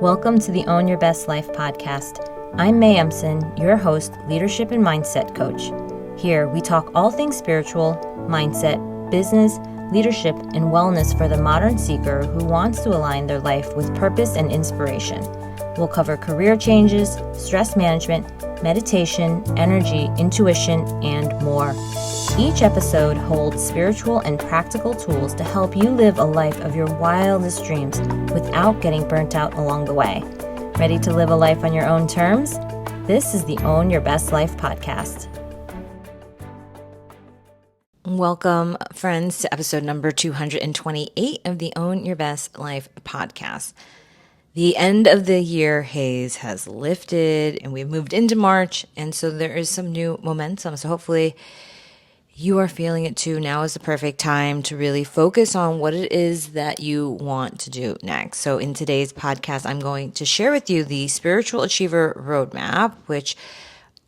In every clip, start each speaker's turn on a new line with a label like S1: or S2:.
S1: Welcome to the Own Your Best Life podcast. I'm May Emson, your host, leadership and mindset coach. Here, we talk all things spiritual, mindset, business, leadership, and wellness for the modern seeker who wants to align their life with purpose and inspiration. We'll cover career changes, stress management, meditation, energy, intuition, and more. Each episode holds spiritual and practical tools to help you live a life of your wildest dreams without getting burnt out along the way. Ready to live a life on your own terms? This is the Own Your Best Life podcast. Welcome, friends, to episode number 228 of the Own Your Best Life podcast. The end of the year haze has lifted and we've moved into March, and so there is some new momentum. So hopefully you are feeling it too. Now is the perfect time to really focus on what it is that you want to do next. So in today's podcast, I'm going to share with you the Spiritual Achiever Roadmap, which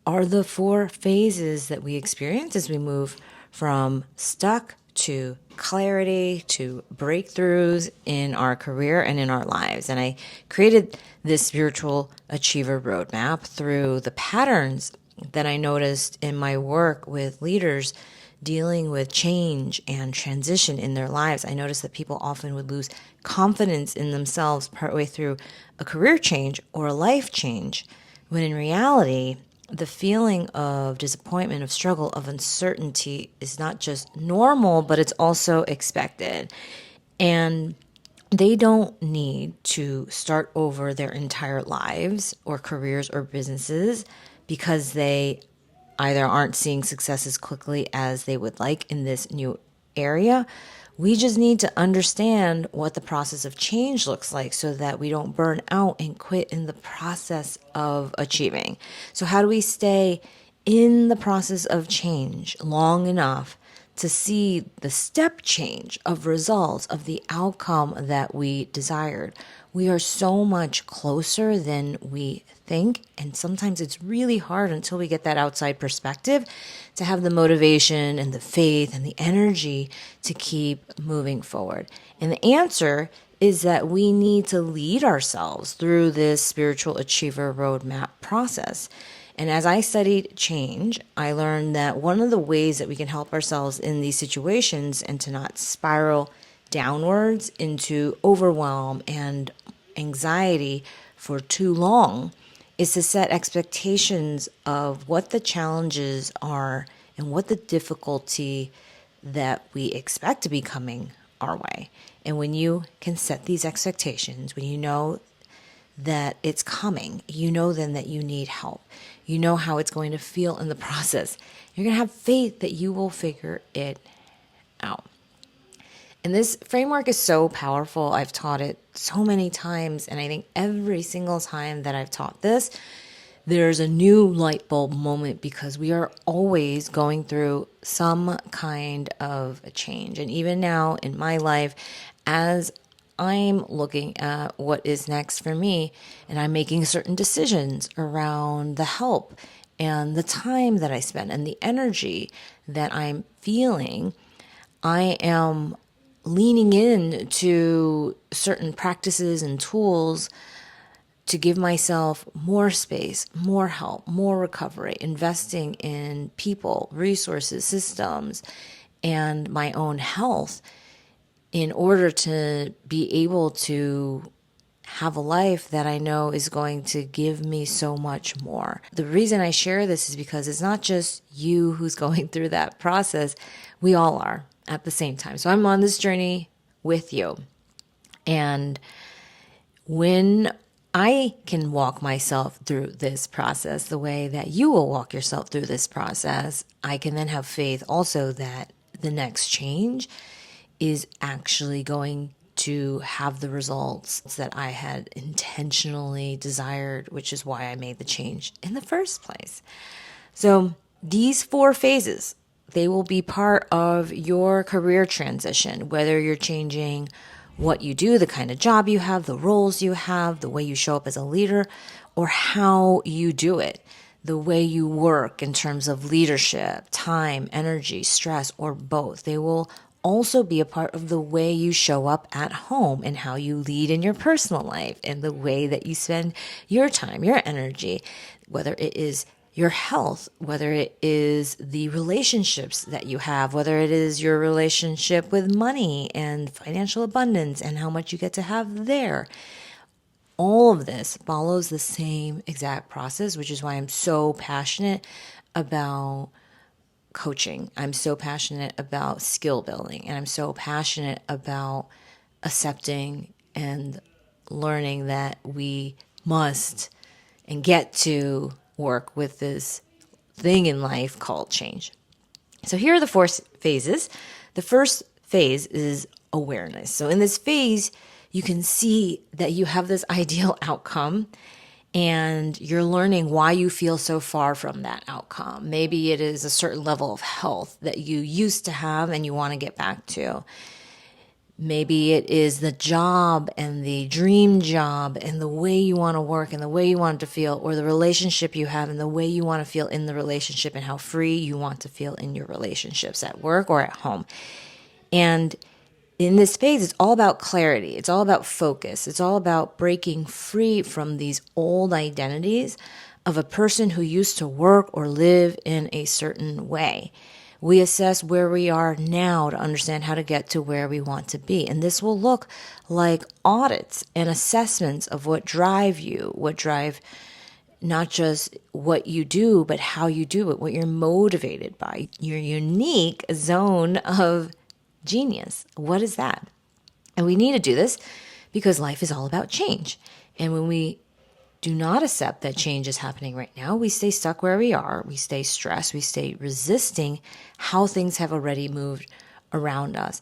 S1: are the 4 phases that we experience as we move from stuck to clarity to breakthroughs in our career and in our lives. And I created this Spiritual Achiever Roadmap through the patterns that I noticed in my work with leaders dealing with change and transition in their lives. I noticed that people often would lose confidence in themselves partway through a career change or a life change, when in reality, the feeling of disappointment, of struggle, of uncertainty is not just normal, but it's also expected. And they don't need to start over their entire lives or careers or businesses because they either aren't seeing success as quickly as they would like in this new area. We just need to understand what the process of change looks like so that we don't burn out and quit in the process of achieving. So how do we stay in the process of change long enough to see the step change of results of the outcome that we desired? We are so much closer than we think, and sometimes it's really hard until we get that outside perspective to have the motivation and the faith and the energy to keep moving forward. And the answer is that we need to lead ourselves through this Spiritual Achiever Roadmap process. And as I studied change, I learned that one of the ways that we can help ourselves in these situations and to not spiral downwards into overwhelm and anxiety for too long is to set expectations of what the challenges are and what the difficulty that we expect to be coming our way. And when you can set these expectations, when you know that it's coming, you know then that you need help. You know how it's going to feel in the process. You're going to have faith that you will figure it out. And this framework is so powerful. I've taught it so many times, and I think every single time that I've taught this, there's a new light bulb moment because we are always going through some kind of a change. And even now in my life, as I'm looking at what is next for me, and I'm making certain decisions around the help and the time that I spend and the energy that I'm feeling, I am leaning in to certain practices and tools to give myself more space, more help, more recovery, investing in people, resources, systems, and my own health in order to be able to have a life that I know is going to give me so much more. The reason I share this is because it's not just you who's going through that process. We all are at the same time. So I'm on this journey with you. And when I can walk myself through this process the way that you will walk yourself through this process, I can then have faith also that the next change is actually going to have the results that I had intentionally desired, which is why I made the change in the first place. So these 4 phases, they will be part of your career transition, whether you're changing what you do, the kind of job you have, the roles you have, the way you show up as a leader, or how you do it, the way you work in terms of leadership, time, energy, stress, or both. They will also be a part of the way you show up at home and how you lead in your personal life and the way that you spend your time, your energy, whether it is your health, whether it is the relationships that you have, whether it is your relationship with money and financial abundance and how much you get to have there. All of this follows the same exact process, which is why I'm so passionate about coaching. I'm so passionate about skill building, and I'm so passionate about accepting and learning that we must and get to work with this thing in life called change. So here are the 4 phases. The first phase is awareness. So in this phase, you can see that you have this ideal outcome and you're learning why you feel so far from that outcome. Maybe it is a certain level of health that you used to have and you want to get back to. Maybe it is the job and the dream job and the way you want to work and the way you want to feel, or the relationship you have and the way you want to feel in the relationship and how free you want to feel in your relationships at work or at home. And in this phase, it's all about clarity. It's all about focus. It's all about breaking free from these old identities of a person who used to work or live in a certain way. We assess where we are now to understand how to get to where we want to be. And this will look like audits and assessments of what drive you, what drive not just what you do, but how you do it, what you're motivated by, your unique zone of genius. What is that? And we need to do this because life is all about change. And when we do not accept that change is happening right now, we stay stuck where we are. We stay stressed. We stay resisting how things have already moved around us.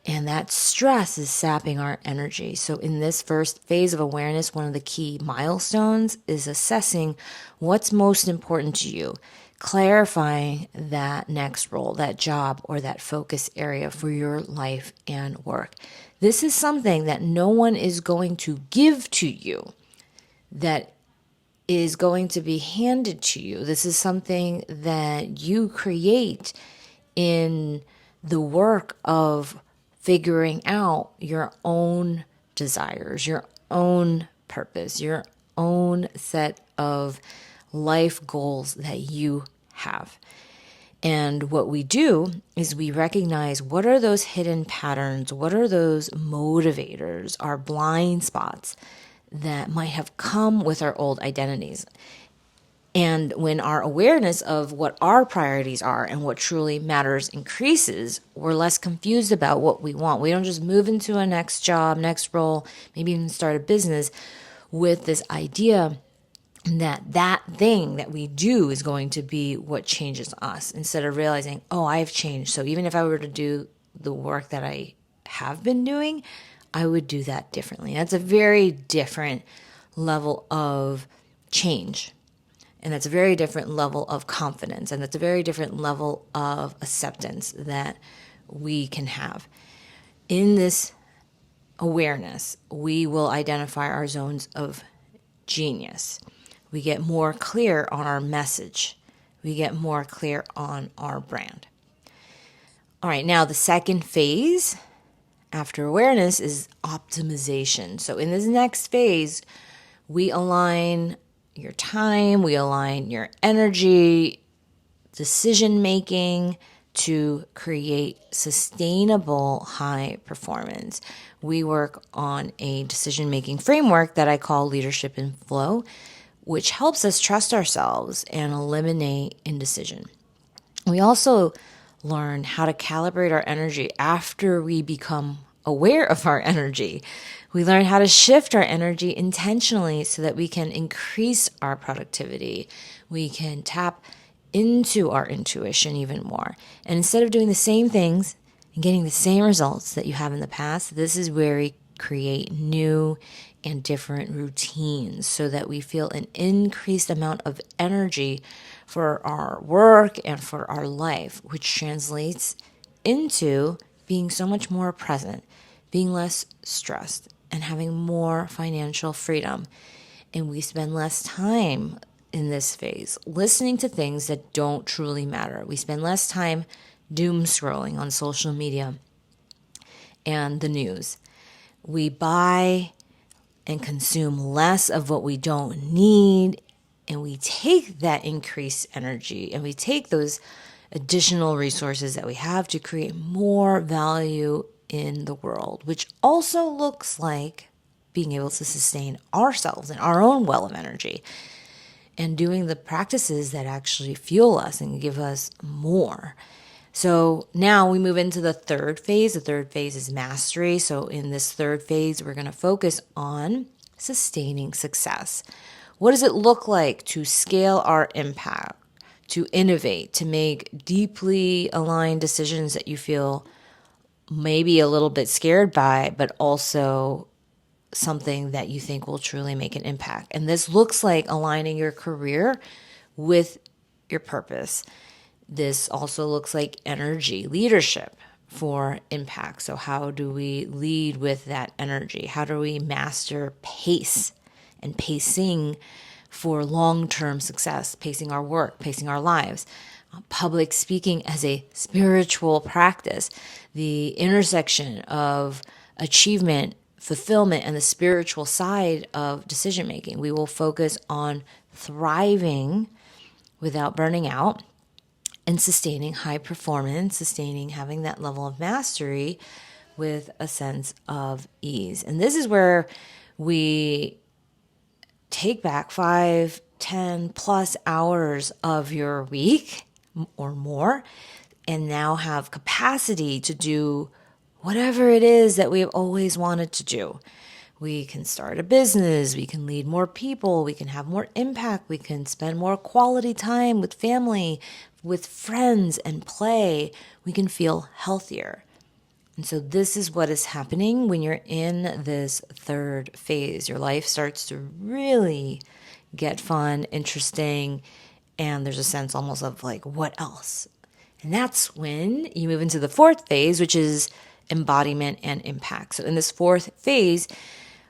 S1: And that stress is sapping our energy. So in this first phase of awareness, one of the key milestones is assessing what's most important to you, clarifying that next role, that job, or that focus area for your life and work. This is something that no one is going to give to you, that is going to be handed to you. This is something that you create in the work of figuring out your own desires, your own purpose, your own set of life goals that you have. And what we do is we recognize what are those hidden patterns, what are those motivators, our blind spots that might have come with our old identities. And when our awareness of what our priorities are and what truly matters increases, we're less confused about what we want. We don't just move into a next job, next role, maybe even start a business with this idea that that thing that we do is going to be what changes us, instead of realizing, oh, I've changed. So even if I were to do the work that I have been doing, I would do that differently. That's a very different level of change. And that's a very different level of confidence. And that's a very different level of acceptance that we can have. In this awareness, we will identify our zones of genius. We get more clear on our message. We get more clear on our brand. All right, now the second phase after awareness is optimization. So in this next phase, we align your time, we align your energy, decision making to create sustainable high performance. We work on a decision making framework that I call Leadership in Flow, which helps us trust ourselves and eliminate indecision. We also learn how to calibrate our energy after we become aware of our energy. We learn how to shift our energy intentionally so that we can increase our productivity. We can tap into our intuition even more. And instead of doing the same things and getting the same results that you have in the past, this is where we create new and different routines so that we feel an increased amount of energy for our work and for our life, which translates into being so much more present, being less stressed, and having more financial freedom. And we spend less time in this phase listening to things that don't truly matter. We spend less time doom scrolling on social media and the news. We buy and consume less of what we don't need, and we take that increased energy and we take those additional resources that we have to create more value in the world, which also looks like being able to sustain ourselves and our own well of energy and doing the practices that actually fuel us and give us more. So now we move into the third phase. The third phase is mastery. So in this third phase, we're going to focus on sustaining success. What does it look like to scale our impact, to innovate, to make deeply aligned decisions that you feel maybe a little bit scared by, but also something that you think will truly make an impact? And this looks like aligning your career with your purpose. This also looks like energy, leadership for impact. So, how do we lead with that energy? How do we master pace and pacing for long term success, pacing our work, pacing our lives? Public speaking as a spiritual practice, the intersection of achievement, fulfillment, and the spiritual side of decision making. We will focus on thriving without burning out and sustaining high performance, sustaining having that level of mastery with a sense of ease. And this is where we take back 5, 10 plus hours of your week or more and now have capacity to do whatever it is that we've always wanted to do. We can start a business, we can lead more people, we can have more impact, we can spend more quality time with family, with friends, and play. We can feel healthier. And so this is what is happening when you're in this third phase. Your life starts to really get fun, interesting, and there's a sense almost of like, what else? And that's when you move into the fourth phase, which is embodiment and impact. So in this fourth phase,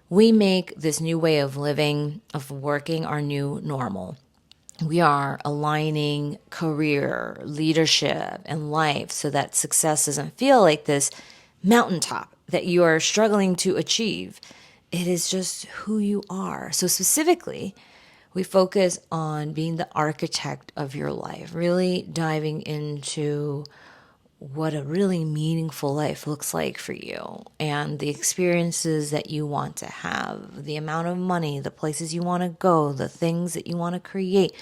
S1: we make this new way of living, of working, our new normal. We are aligning career, leadership, and life so that success doesn't feel like this mountaintop that you are struggling to achieve. It is just who you are. So specifically, we focus on being the architect of your life, really diving into what a really meaningful life looks like for you and the experiences that you want to have, the amount of money, the places you want to go, the things that you want to create,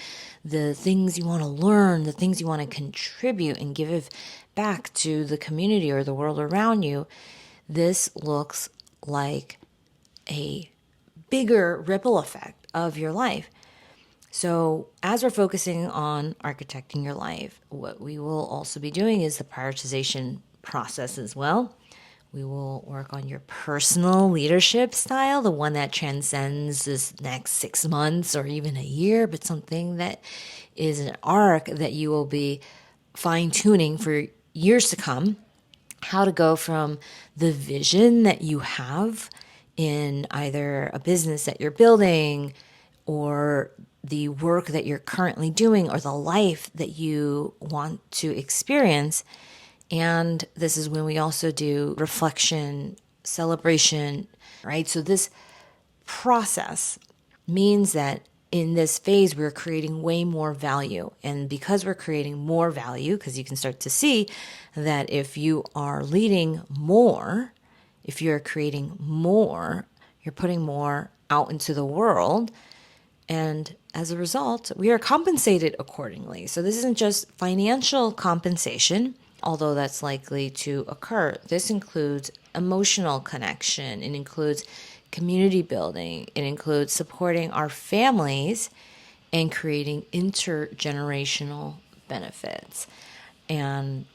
S1: the things you want to learn, the things you want to contribute and give back to the community or the world around you. This looks like a bigger ripple effect of your life. So as we're focusing on architecting your life, what we will also be doing is the prioritization process as well. We will work on your personal leadership style, the one that transcends this next 6 months or even a year, but something that is an arc that you will be fine tuning for years to come. How to go from the vision that you have in either a business that you're building or the work that you're currently doing or the life that you want to experience. And this is when we also do reflection, celebration, right? So this process means that in this phase, we're creating way more value. And because we're creating more value, because you can start to see that if you are leading more, if you're creating more, you're putting more out into the world. And as a result, we are compensated accordingly. So this isn't just financial compensation, although that's likely to occur. This includes emotional connection. It includes community building. It includes supporting our families and creating intergenerational benefits. And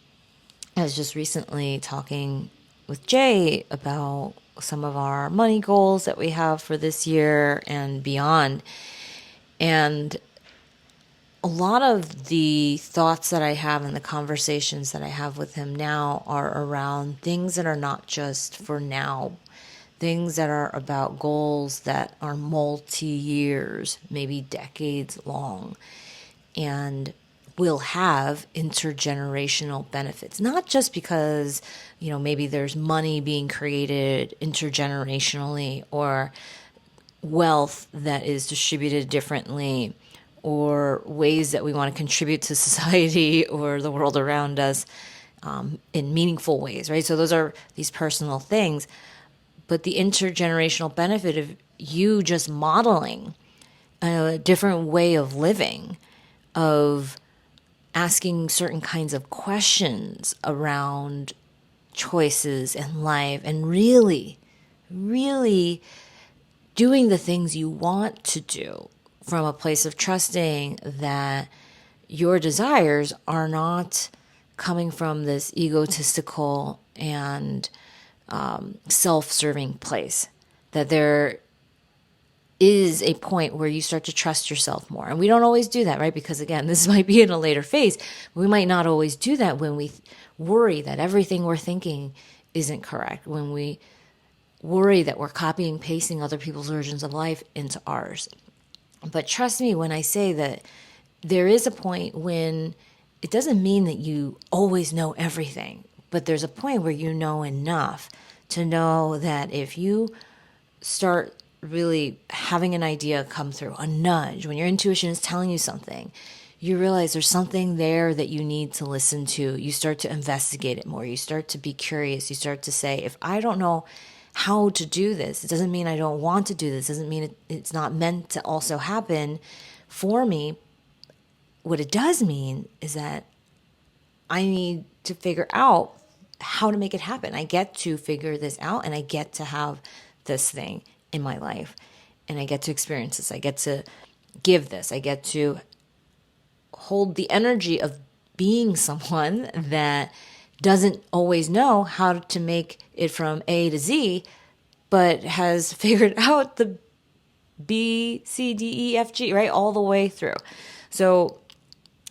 S1: I was just recently talking with Jay about some of our money goals that we have for this year and beyond. And a lot of the thoughts that I have and the conversations that I have with him now are around things that are not just for now, things that are about goals that are multi-years, maybe decades long. And will have intergenerational benefits, not just because, maybe there's money being created intergenerationally or wealth that is distributed differently or ways that we want to contribute to society or the world around us in meaningful ways, right? So those are these personal things. But the intergenerational benefit of you just modeling a different way of living, of asking certain kinds of questions around choices in life, and really, really doing the things you want to do from a place of trusting that your desires are not coming from this egotistical and self-serving place, that there is a point where you start to trust yourself more. And we don't always do that, right? Because again, this might be in a later phase. We might not always do that when we worry that everything we're thinking isn't correct, when we worry that we're copying, pasting other people's versions of life into ours. But trust me when I say that there is a point when it doesn't mean that you always know everything, but there's a point where you know enough to know that if you start really having an idea come through, a nudge, when your intuition is telling you something, you realize there's something there that you need to listen to. You start to investigate it more. You start to be curious. You start to say, if I don't know how to do this, it doesn't mean I don't want to do this. It doesn't mean it's not meant to also happen for me. What it does mean is that I need to figure out how to make it happen. I get to figure this out, and I get to have this thing in my life, and I get to experience this. I get to give this. I get to hold the energy of being someone that doesn't always know how to make it from A to Z, but has figured out the B, C, D, E, F, G, right? All the way through. So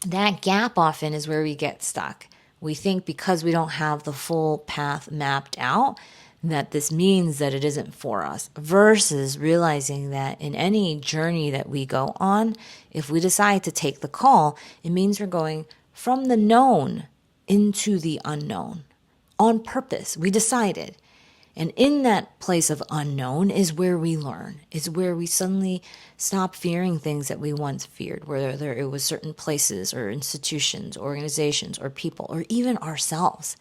S1: that gap often is where we get stuck. We think because we don't have the full path mapped out, that this means that it isn't for us, versus realizing that in any journey that we go on, if we decide to take the call, it means we're going from the known into the unknown on purpose. We decided. And in that place of unknown is where we learn, is where we suddenly stop fearing things that we once feared, whether it was certain places or institutions, organizations or people, or even ourselves,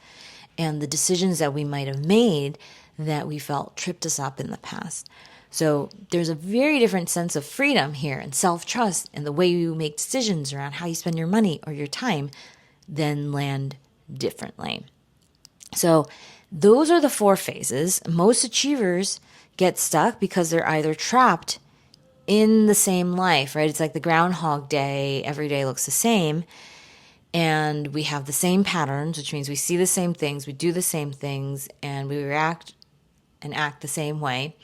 S1: and the decisions that we might have made that we felt tripped us up in the past. So there's a very different sense of freedom here and self-trust and the way you make decisions around how you spend your money or your time then land differently. So those are the 4 phases. Most achievers get stuck because they're either trapped in the same life, right? It's like the Groundhog Day. Every day looks the same. And we have the same patterns, which means we see the same things, we do the same things, and we react and act the same way.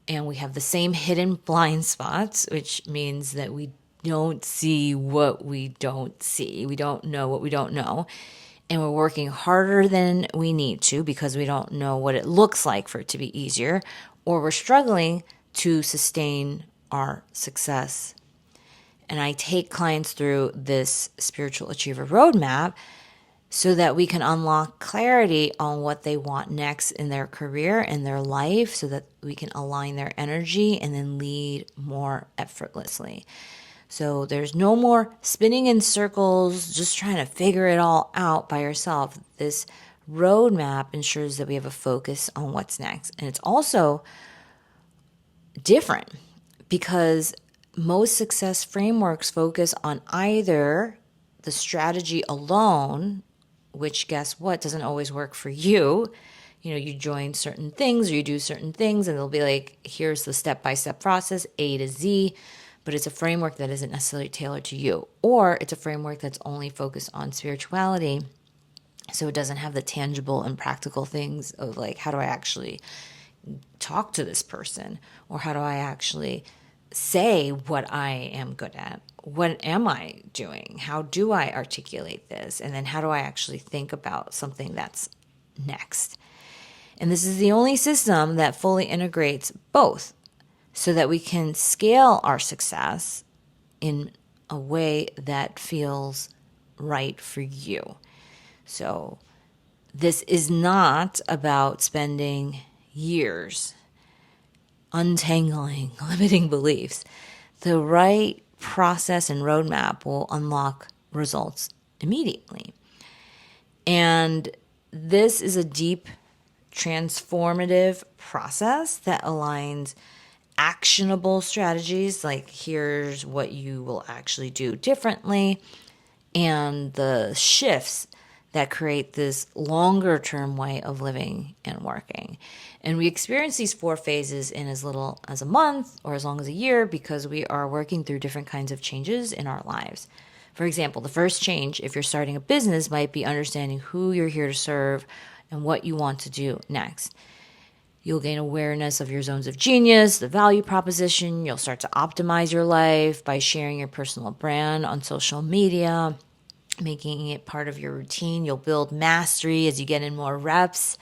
S1: And we have the same hidden blind spots, which means that we don't see what we don't see. We don't know what we don't know. And we're working harder than we need to because we don't know what it looks like for it to be easier, or we're struggling to sustain our success. And I take clients through this spiritual achiever roadmap so that we can unlock clarity on what they want next in their career and their life, so that we can align their energy and then lead more effortlessly. So there's no more spinning in circles, just trying to figure it all out by yourself. This roadmap ensures that we have a focus on what's next. And it's also different because most success frameworks focus on either the strategy alone, which guess what, doesn't always work for you. You join certain things or you do certain things and they'll be like, here's the step-by-step process, A to Z, but it's a framework that isn't necessarily tailored to you. Or it's a framework that's only focused on spirituality, so it doesn't have the tangible and practical things of like, how do I actually talk to this person? Or how do I actually say what I am good at? What am I doing? How do I articulate this? And then how do I actually think about something that's next? And this is the only system that fully integrates both, so that we can scale our success in a way that feels right for you. So this is not about spending years untangling limiting beliefs. The right process and roadmap will unlock results immediately. And this is a deep, transformative process that aligns actionable strategies, like here's what you will actually do differently, and the shifts that create this longer term way of living and working. And we experience these 4 phases in as little as a month or as long as a year because we are working through different kinds of changes in our lives. For example, the first change, if you're starting a business, might be understanding who you're here to serve and what you want to do next. You'll gain awareness of your zones of genius, the value proposition. You'll start to optimize your life by sharing your personal brand on social media, making it part of your routine. You'll build mastery as you get in more reps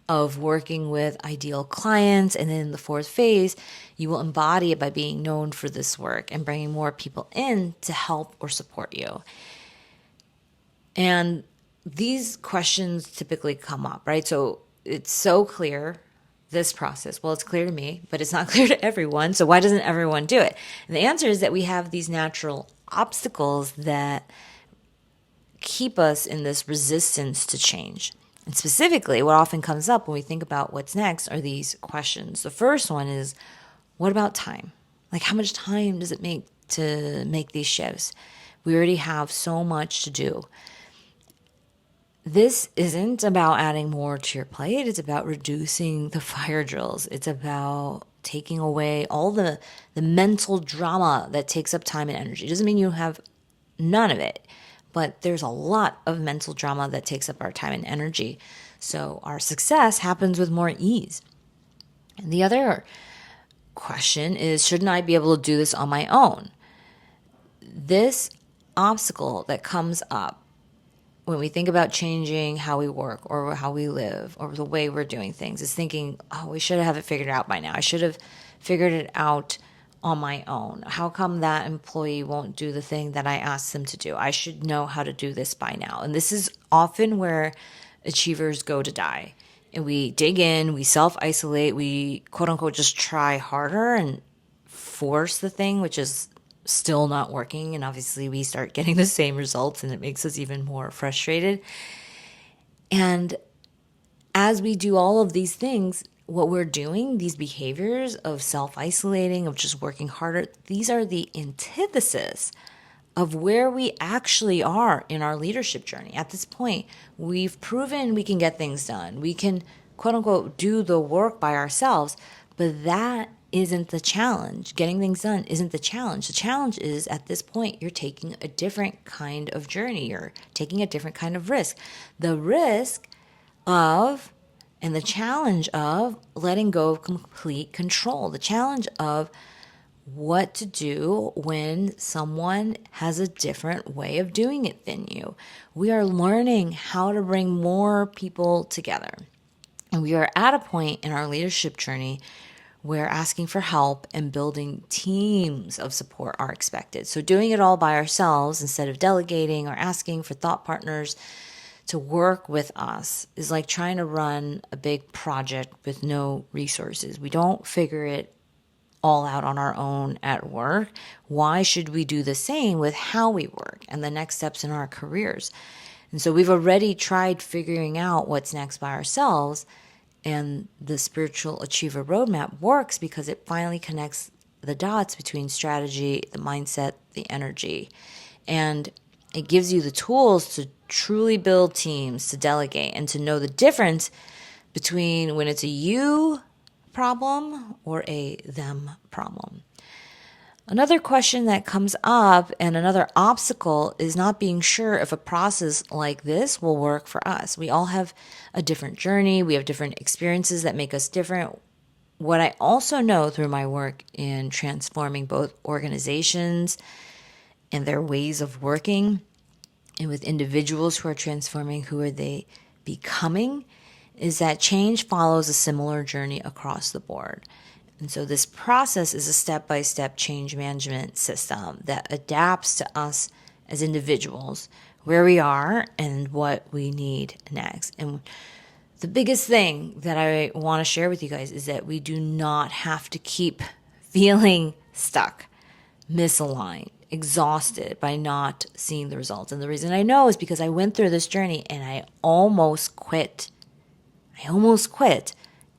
S1: of working with ideal clients. And then in the 4th phase, you will embody it by being known for this work and bringing more people in to help or support you. And these questions typically come up, right? So it's so clear, this process. Well, it's clear to me, but it's not clear to everyone. So why doesn't everyone do it? And the answer is that we have these natural obstacles that keep us in this resistance to change. And specifically, what often comes up when we think about what's next are these questions. The first one is, what about time? Like, how much time does it make to make these shifts? We already have so much to do. This isn't about adding more to your plate. It's about reducing the fire drills. It's about taking away all the mental drama that takes up time and energy. It doesn't mean you have none of it, but there's a lot of mental drama that takes up our time and energy. So our success happens with more ease. And the other question is, shouldn't I be able to do this on my own? This obstacle that comes up when we think about changing how we work or how we live or the way we're doing things is thinking, oh, we should have it figured out by now. I should have figured it out on my own. How come that employee won't do the thing that I asked them to do? I should know how to do this by now. And this is often where achievers go to die. And we dig in, we self-isolate, we quote unquote just try harder and force the thing, which is still not working. And obviously we start getting the same results and it makes us even more frustrated. And as we do all of these things, what we're doing, these behaviors of self-isolating, of just working harder, these are the antithesis of where we actually are in our leadership journey. At this point, we've proven we can get things done. We can, quote unquote, do the work by ourselves, but that isn't the challenge. Getting things done isn't the challenge. The challenge is, at this point, you're taking a different kind of journey. You're taking a different kind of risk. The risk of and the challenge of letting go of complete control. The challenge of what to do when someone has a different way of doing it than you. We are learning how to bring more people together. And we are at a point in our leadership journey where asking for help and building teams of support are expected. So doing it all by ourselves instead of delegating or asking for thought partners to work with us is like trying to run a big project with no resources. We don't figure it all out on our own at work. Why should we do the same with how we work and the next steps in our careers? And so we've already tried figuring out what's next by ourselves, and the Spiritual Achiever Roadmap works because it finally connects the dots between strategy, the mindset, the energy, and it gives you the tools to truly build teams, to delegate, and to know the difference between when it's a you problem or a them problem. Another question that comes up and another obstacle is not being sure if a process like this will work for us. We all have a different journey. We have different experiences that make us different. What I also know through my work in transforming both organizations and their ways of working, and with individuals who are transforming, who are they becoming, is that change follows a similar journey across the board. And so this process is a step-by-step change management system that adapts to us as individuals where we are and what we need next. And the biggest thing that I want to share with you guys is that we do not have to keep feeling stuck, misaligned, exhausted by not seeing the results. And the reason I know is because I went through this journey and I almost quit. I almost quit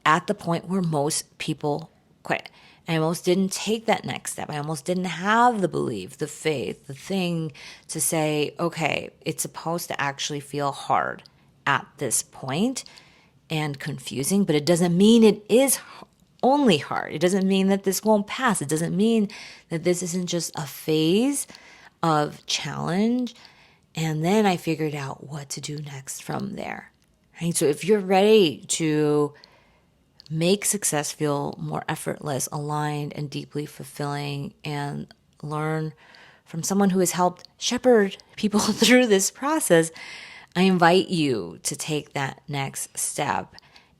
S1: at the point where most people quit. I almost didn't take that next step. I almost didn't have the belief, the faith, the thing to say, okay, it's supposed to actually feel hard at this point and confusing, but it doesn't mean it is only hard. It doesn't mean that this won't pass. It doesn't mean that this isn't just a phase of challenge. And then I figured out what to do next from there. Right? So if you're ready to make success feel more effortless, aligned, and deeply fulfilling, and learn from someone who has helped shepherd people through this process, I invite you to take that next step.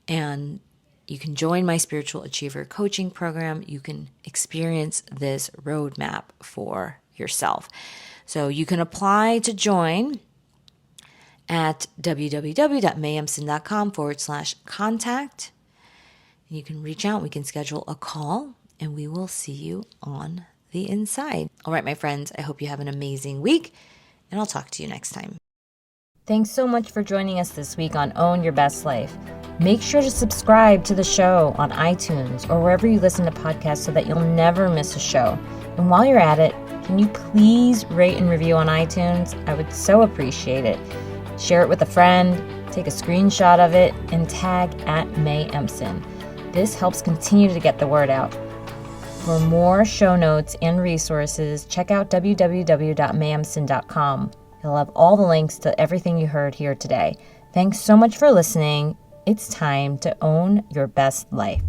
S1: And you can join my Spiritual Achiever coaching program. You can experience this roadmap for yourself. So you can apply to join at www.mayemson.com/contact. You can reach out, we can schedule a call, and we will see you on the inside. All right, my friends, I hope you have an amazing week, and I'll talk to you next time. Thanks so much for joining us this week on Own Your Best Life. Make sure to subscribe to the show on iTunes or wherever you listen to podcasts so that you'll never miss a show. And while you're at it, can you please rate and review on iTunes? I would so appreciate it. Share it with a friend, take a screenshot of it, and tag @MayEmson. This helps continue to get the word out. For more show notes and resources, check out www.mayemson.com. It'll have all the links to everything you heard here today. Thanks so much for listening. It's time to own your best life.